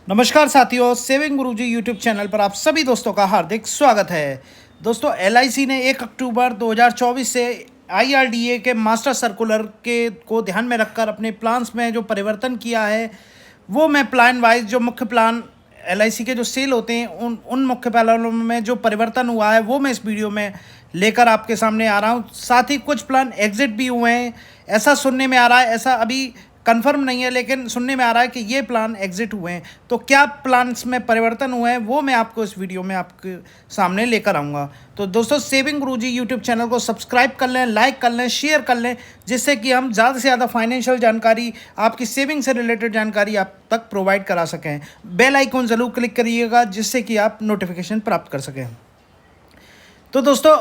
नमस्कार साथियों, सेविंग गुरुजी YouTube channel पर आप सभी दोस्तों का हार्दिक स्वागत है। दोस्तों, एलआईसी ने 1 अक्टूबर 2024 से आईआरडीए के मास्टर सर्कुलर के को ध्यान में रखकर अपने प्लान्स में जो परिवर्तन किया है, वो मैं प्लान वाइज जो मुख्य प्लान एलआईसी के जो सेल होते हैं उन मुख्य प्लानों में जो परिवर्तन हुआ है वो मैं इस वीडियो में लेकर आपके सामने आ रहा हूँ। साथ ही कुछ प्लान एग्जिट भी हुए हैं, ऐसा सुनने में आ रहा है, ऐसा अभी कंफर्म नहीं है लेकिन सुनने में आ रहा है कि ये प्लान एग्जिट हुए हैं। तो क्या प्लान्स में परिवर्तन हुए हैं वो मैं आपको इस वीडियो में आपके सामने लेकर आऊँगा। तो दोस्तों, सेविंग गुरुजी यूट्यूब चैनल को सब्सक्राइब कर लें, लाइक कर लें, शेयर कर लें, जिससे कि हम ज़्यादा से ज़्यादा फाइनेंशियल जानकारी, आपकी सेविंग से रिलेटेड जानकारी आप तक प्रोवाइड करा सकें। बेल आइकन ज़रूर क्लिक करिएगा जिससे कि आप नोटिफिकेशन प्राप्त कर सकें। तो दोस्तों,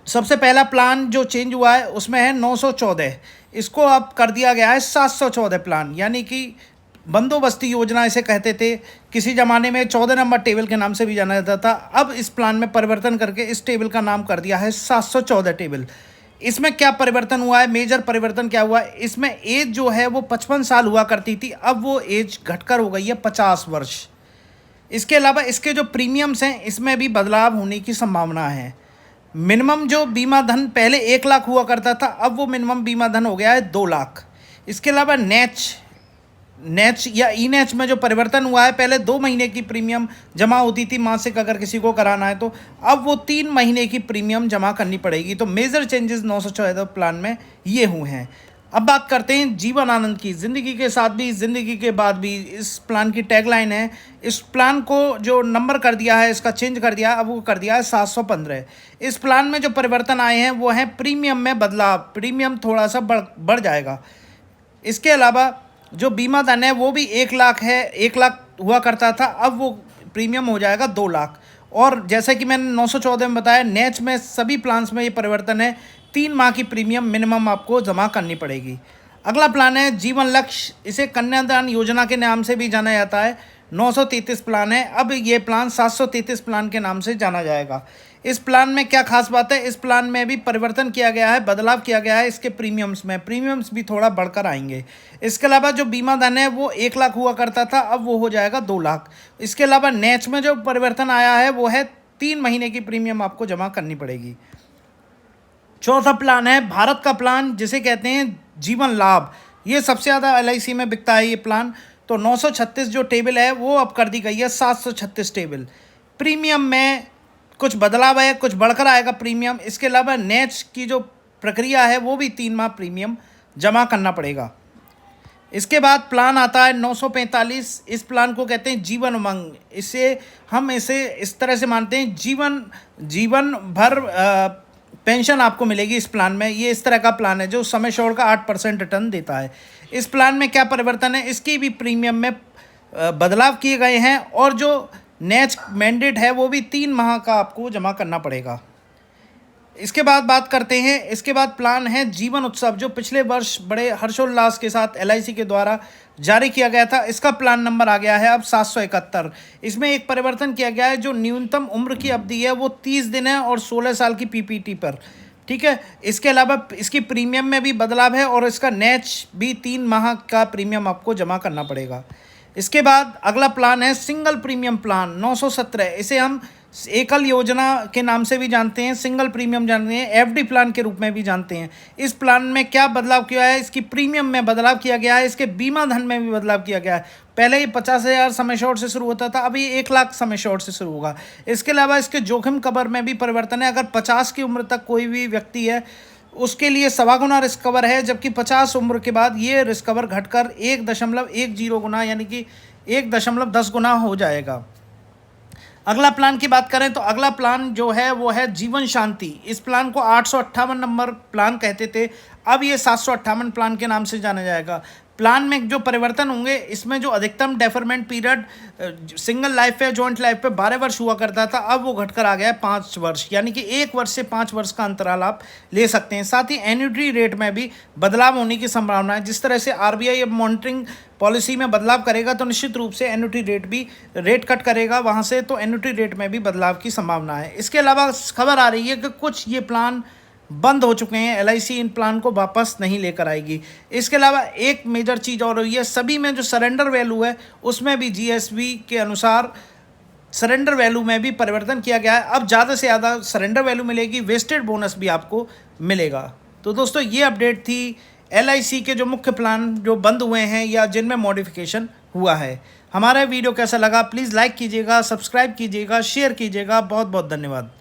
सबसे पहला प्लान जो चेंज हुआ है उसमें है 914, इसको अब कर दिया गया है 714 प्लान, यानी कि बंदोबस्ती योजना इसे कहते थे। किसी ज़माने में 14 नंबर टेबल के नाम से भी जाना जाता था। अब इस प्लान में परिवर्तन करके इस टेबल का नाम कर दिया है 714 टेबल। इसमें क्या परिवर्तन हुआ है, मेजर परिवर्तन क्या हुआ है, इसमें एज जो है वो 55 साल हुआ करती थी, अब वो एज घटकर हो गई है 50 वर्ष। इसके अलावा इसके जो प्रीमियम्स हैं इसमें भी बदलाव होने की संभावना है। मिनिमम जो बीमा धन पहले 1 लाख हुआ करता था, अब वो मिनिमम बीमा धन हो गया है 2 लाख। इसके अलावा नेच या ई नेच में जो परिवर्तन हुआ है, पहले 2 महीने की प्रीमियम जमा होती थी मासिक अगर किसी को कराना है तो, अब वो 3 महीने की प्रीमियम जमा करनी पड़ेगी। तो मेजर चेंजेस 914 प्लान में ये हुए हैं। अब बात करते हैं जीवन आनंद की। ज़िंदगी के साथ भी ज़िंदगी के बाद भी, इस प्लान की टैगलाइन है। इस प्लान को जो नंबर कर दिया है, इसका चेंज कर दिया, अब वो कर दिया है 715। इस प्लान में जो परिवर्तन आए हैं वो हैं प्रीमियम में बदलाव, प्रीमियम थोड़ा सा बढ़ जाएगा। इसके अलावा जो बीमा धन है वो भी 1 लाख है, 1 लाख हुआ करता था, अब वो प्रीमियम हो जाएगा 2 लाख। और जैसे कि मैंने 914 में बताया, नेच में सभी प्लान्स में ये परिवर्तन है, 3 माह की प्रीमियम मिनिमम आपको जमा करनी पड़ेगी। अगला प्लान है जीवन लक्ष्य, इसे कन्यादान योजना के नाम से भी जाना जाता है। 933 प्लान है, अब ये प्लान 733 प्लान के नाम से जाना जाएगा। इस प्लान में क्या खास बात है, इस प्लान में भी परिवर्तन किया गया है, बदलाव किया गया है इसके प्रीमियम्स में, प्रीमियम्स भी थोड़ा बढ़कर आएंगे। इसके अलावा जो बीमा धन है वो 1 लाख हुआ करता था, अब वो हो जाएगा 2 लाख। इसके अलावा नेच में जो परिवर्तन आया है वो है 3 महीने की प्रीमियम आपको जमा करनी पड़ेगी। चौथा प्लान है भारत का प्लान, जिसे कहते हैं जीवन लाभ। ये सबसे ज़्यादा एलआईसी में बिकता है ये प्लान। तो 936 जो टेबल है वो अब कर दी गई है 736 टेबल। प्रीमियम में कुछ बदलाव है, कुछ बढ़कर आएगा प्रीमियम। इसके अलावा नेच की जो प्रक्रिया है वो भी 3 माह प्रीमियम जमा करना पड़ेगा। इसके बाद प्लान आता है 945। इस प्लान को कहते हैं जीवन उमंग। हम इसे इस तरह से मानते हैं, जीवन भर पेंशन आपको मिलेगी इस प्लान में। ये इस तरह का प्लान है जो समय श्योर का 8% रिटर्न देता है। इस प्लान में क्या परिवर्तन है, इसकी भी प्रीमियम में बदलाव किए गए हैं, और जो नेच मैंडेट है वो भी 3 माह का आपको जमा करना पड़ेगा। इसके बाद बात करते हैं, इसके बाद प्लान है जीवन उत्सव, जो पिछले वर्ष बड़े हर्षोल्लास के साथ एलआईसी के द्वारा जारी किया गया था। इसका प्लान नंबर आ गया है अब 771। इसमें एक परिवर्तन किया गया है, जो न्यूनतम उम्र की अवधि है वो 30 दिन है और 16 साल की पीपीटी पर, ठीक है। इसके अलावा इसकी प्रीमियम में भी बदलाव है और इसका नेच भी 3 माह का प्रीमियम आपको जमा करना पड़ेगा। इसके बाद अगला प्लान है सिंगल प्रीमियम प्लान 917। इसे हम एकल योजना के नाम से भी जानते हैं, सिंगल प्रीमियम जानते हैं, एफडी प्लान के रूप में भी जानते हैं। इस प्लान में क्या बदलाव किया है, इसकी प्रीमियम में बदलाव किया गया है, इसके बीमा धन में भी बदलाव किया गया है। पहले ये 50,000 समय शॉर्ट से शुरू होता था, अभी 1 लाख समय शॉर्ट से शुरू होगा। इसके अलावा इसके जोखिम कवर में भी परिवर्तन है। अगर 50 की उम्र तक कोई भी व्यक्ति है उसके लिए 1.25 गुना रिस्क कवर है, जबकि 50 उम्र के बाद ये रिस्क कवर घटकर 1.10 गुना यानी कि 1.10 गुना हो जाएगा। अगला प्लान की बात करें तो अगला प्लान जो है वो है जीवन शांति। इस प्लान को 858 नंबर प्लान कहते थे, अब ये 758 प्लान के नाम से जाना जाएगा। प्लान में जो परिवर्तन होंगे, इसमें जो अधिकतम डेफरमेंट पीरियड सिंगल लाइफ पे, जॉइंट लाइफ पे 12 वर्ष हुआ करता था, अब वो घटकर आ गया है 5 वर्ष, यानी कि 1 वर्ष से 5 वर्ष का अंतराल आप ले सकते हैं। साथ ही एन्युटी रेट में भी बदलाव होने की संभावना है। जिस तरह से आरबीआई अब मॉनिटरिंग पॉलिसी में बदलाव करेगा तो निश्चित रूप से एन्युटी रेट भी रेट कट करेगा वहाँ से, तो एन्युटी रेट में भी बदलाव की संभावना है। इसके अलावा खबर आ रही है कि कुछ ये प्लान बंद हो चुके हैं। एलआईसी इन प्लान को वापस नहीं लेकर आएगी। इसके अलावा एक मेजर चीज़ और हुई है, सभी में जो सरेंडर वैल्यू है उसमें भी जीएसबी के अनुसार सरेंडर वैल्यू में भी परिवर्तन किया गया है। अब ज़्यादा से ज़्यादा सरेंडर वैल्यू मिलेगी, वेस्टेड बोनस भी आपको मिलेगा। तो दोस्तों ये अपडेट थी एलआईसी के जो मुख्य प्लान जो बंद हुए हैं या जिनमें मॉडिफिकेशन हुआ है। हमारा वीडियो कैसा लगा प्लीज़ लाइक कीजिएगा, सब्सक्राइब कीजिएगा, शेयर कीजिएगा। बहुत बहुत धन्यवाद।